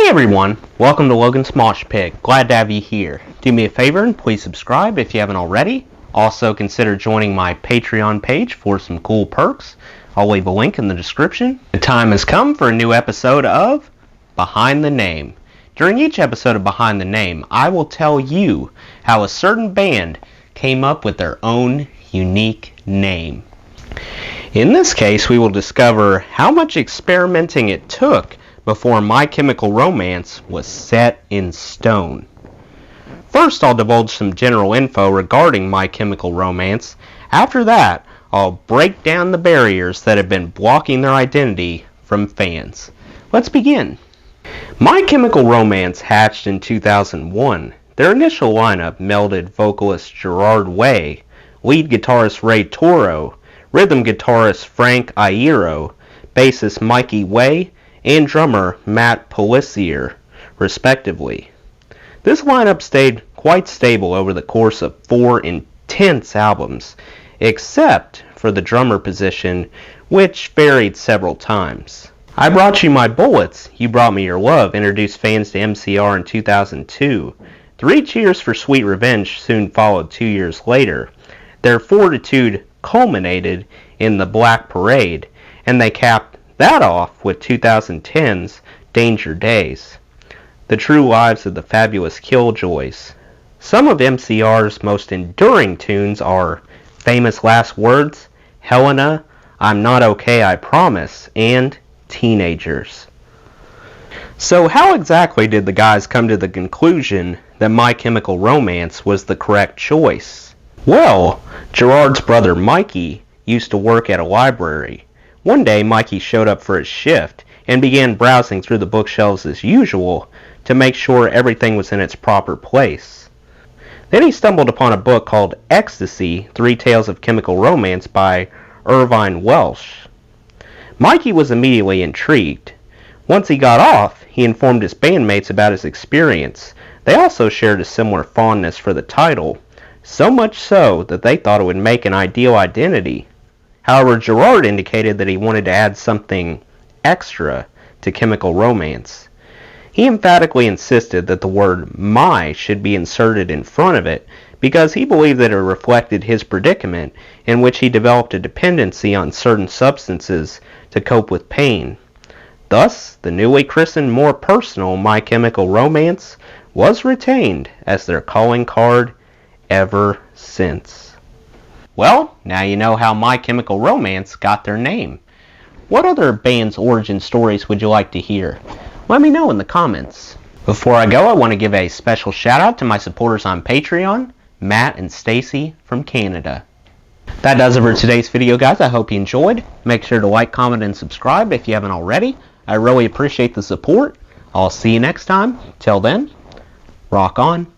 Hey everyone, welcome to Logan's Mosh Pit. Glad to have you here. Do me a favor and please subscribe if you haven't already. Also consider joining my Patreon page for some cool perks. I'll leave a link in the description. The time has come for a new episode of Behind the Name. During each episode of Behind the Name, I will tell you how a certain band came up with their own unique name. In this case, we will discover how much experimenting it took before My Chemical Romance was set in stone. First, I'll divulge some general info regarding My Chemical Romance. After that, I'll break down the barriers that have been blocking their identity from fans. Let's begin. My Chemical Romance hatched in 2001. Their initial lineup melded vocalist Gerard Way, lead guitarist Ray Toro, rhythm guitarist Frank Iero, bassist Mikey Way, and drummer Matt Pellissier, respectively. This lineup stayed quite stable over the course of 4 intense albums, except for the drummer position, which varied several times. I Brought You My Bullets, You Brought Me Your Love introduced fans to MCR in 2002. 3 Cheers for Sweet Revenge soon followed 2 years later. Their fortitude culminated in The Black Parade, and they capped that off with 2010's Danger Days. The True Lives of the Fabulous Killjoys. Some of MCR's most enduring tunes are Famous Last Words, Helena, I'm Not Okay, I Promise, and Teenagers. So how exactly did the guys come to the conclusion that My Chemical Romance was the correct choice? Well, Gerard's brother Mikey used to work at a library. One day, Mikey showed up for his shift and began browsing through the bookshelves as usual to make sure everything was in its proper place. Then he stumbled upon a book called Ecstasy, 3 Tales of Chemical Romance by Irvine Welsh. Mikey was immediately intrigued. Once he got off, he informed his bandmates about his experience. They also shared a similar fondness for the title, so much so that they thought it would make an ideal identity. However, Gerard indicated that he wanted to add something extra to Chemical Romance. He emphatically insisted that the word my should be inserted in front of it because he believed that it reflected his predicament in which he developed a dependency on certain substances to cope with pain. Thus, the newly christened, more personal My Chemical Romance was retained as their calling card ever since. Well, now you know how My Chemical Romance got their name. What other band's origin stories would you like to hear? Let me know in the comments. Before I go, I want to give a special shout out to my supporters on Patreon, Matt and Stacy from Canada. That does it for today's video, guys. I hope you enjoyed. Make sure to like, comment, and subscribe if you haven't already. I really appreciate the support. I'll see you next time. Till then, rock on.